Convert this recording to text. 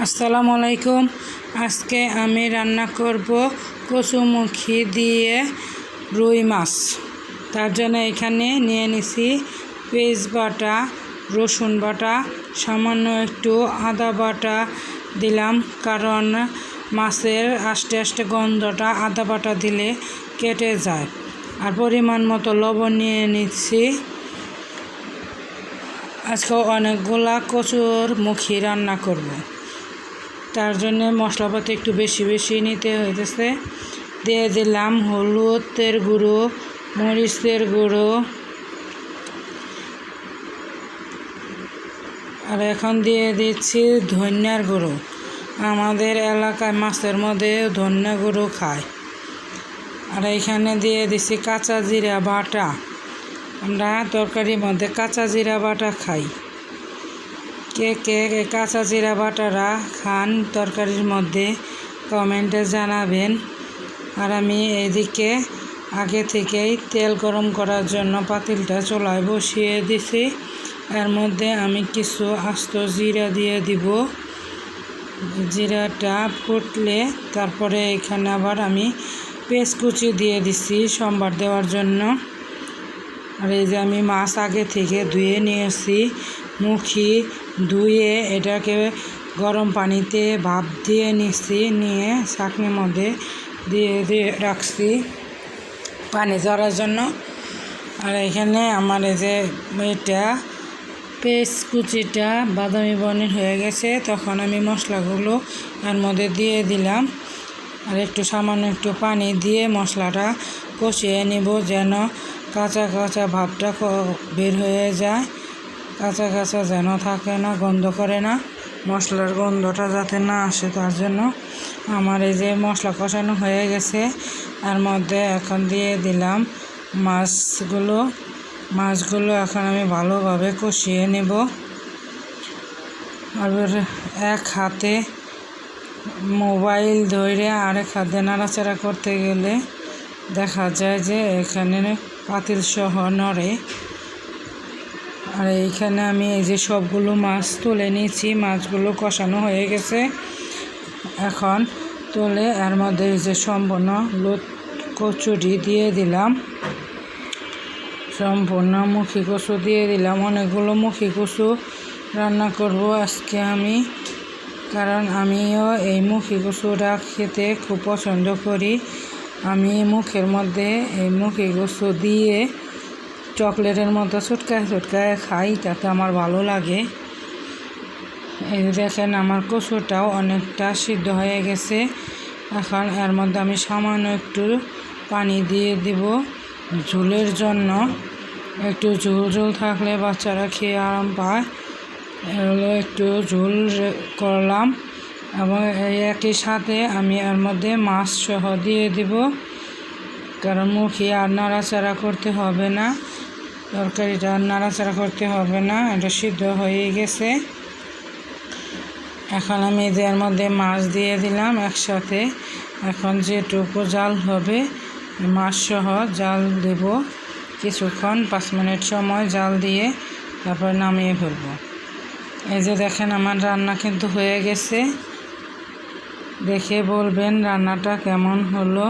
আসসালামু আলাইকুম। আজকে আমি রান্না করব কচুমুখী দিয়ে রুই মাছ। তার জন্য এখানে নিয়ে নিছি পেঁয়াজ বাটা, রসুন বাটা, সামান্য একটু আদা বাটা দিলাম, কারণ মাছের আস্তে আস্তে গন্ধটা আদা বাটা দিলে কেটে যায়। আর পরিমাণ মতো লবণ নিয়ে নিচ্ছি। আজকে অনেকগুলা কচুর মুখী রান্না করব, তার জন্য মশলাপাতি একটু বেশি বেশি নিতে হইতেছে। দিয়ে দিলাম হলুদের গুঁড়ো, মরিচের গুঁড়ো, আর এখন দিয়ে দিচ্ছি ধনিয়ার গুঁড়ো। আমাদের এলাকায় মাছের মধ্যে ধনিয়া গুঁড়ো খায়। আর এখানে দিয়ে দিচ্ছি কাঁচা জিরা বাটা। আমরা তরকারির মধ্যে কাঁচা জিরা বাটা খাই। কে কে কাঁচা জিরা বাটারা খান তরকারির মধ্যে কমেন্টে জানাবেন। আর আমি এদিকে আগে থেকেই তেল গরম করার জন্য পাতিলটা চুলায় বসিয়ে দিছি। এর মধ্যে আমি কিছু আস্ত জিরা দিয়ে দিব। জিরাটা ফুটলে তারপরে এখানে আবার আমি পেঁয়াজ কুচি দিয়ে দিছি সম্বার দেওয়ার জন্য। আর এই যে আমি মাছ আগে থেকে ধুয়ে নিয়েছি, মুখী ধুয়ে এটাকে গরম পানিতে ভাপ দিয়ে নিচ্ছি, নিয়ে ছাঁকনির মধ্যে দিয়ে রাখছি পানি ঝরার জন্য। আর এখানে আমার এই যে এটা পেঁয়াজ কুচিটা বাদামি বর্ণের হয়ে গেছে, তখন আমি মশলাগুলো এর মধ্যে দিয়ে দিলাম। আর একটু সামান্য একটু পানি দিয়ে মশলাটা কষিয়ে নিব, যেন কাঁচা কাঁচা ভাবটা বের হয়ে যায়। কাঁচা কাঁচা যেন থাকে না, গন্ধ করে না, মশলার গন্ধটা যাতে না আসে, তার জন্য। আমার এই যে মশলা কষানো হয়ে গেছে, এর মধ্যে এখন দিয়ে দিলাম মাছগুলো এখন আমি ভালোভাবে কষিয়ে নেব। আর এক হাতে মোবাইল ধরে আরেক হাতে নাড়াচাড়া করতে গেলে দেখা যায় যে এখানে পাতিল সহ নড়ে। আর এইখানে আমি এই যে সবগুলো মাছ তুলে নিয়েছি, মাছগুলো কষানো হয়ে গেছে। এখন তুলে এর মধ্যে এই যে সম্পূর্ণ কচুরি দিয়ে দিলাম, সম্পূর্ণ মুখী কচু দিয়ে দিলাম। অনেকগুলো মুখী কচু রান্না করব আজকে আমি, কারণ আমিও এই মুখী কচুটা খেতে খুব পছন্দ করি। আমি মুখের মধ্যে এই মুখী কচু দিয়ে চকলেটের মতো ছুটকায় খাই, তাতে আমার ভালো লাগে। এই দেখেন আমার কচুটাও অনেকটা সিদ্ধ হয়ে গেছে। এখন এর মধ্যে আমি সামান্য একটু পানি দিয়ে দিব ঝোলের জন্য। একটু ঝোল থাকলে বাচ্চারা খেয়ে আরাম পায়। এগুলো একটু ঝোল করলাম, এবং একই সাথে আমি এর মধ্যে মাছ সহ দিয়ে দিব, কারণ মুখী আর নাড়াচাড়া করতে হবে না, তরকারিটা নাড়াচাড়া করতে হবে না, এটা সিদ্ধ হয়ে গেছে। এখন আমি এর মধ্যে মাছ দিয়ে দিলাম একসাথে। এখন যেটুকু জাল হবে মাছ সহ জাল দেব কিছুক্ষণ, 5 মিনিট সময় জাল দিয়ে তারপর নামিয়ে ফেলব। এই যে দেখেন আমার রান্না কিন্তু হয়ে গেছে। দেখে বলবেন রান্নাটা কেমন হলো।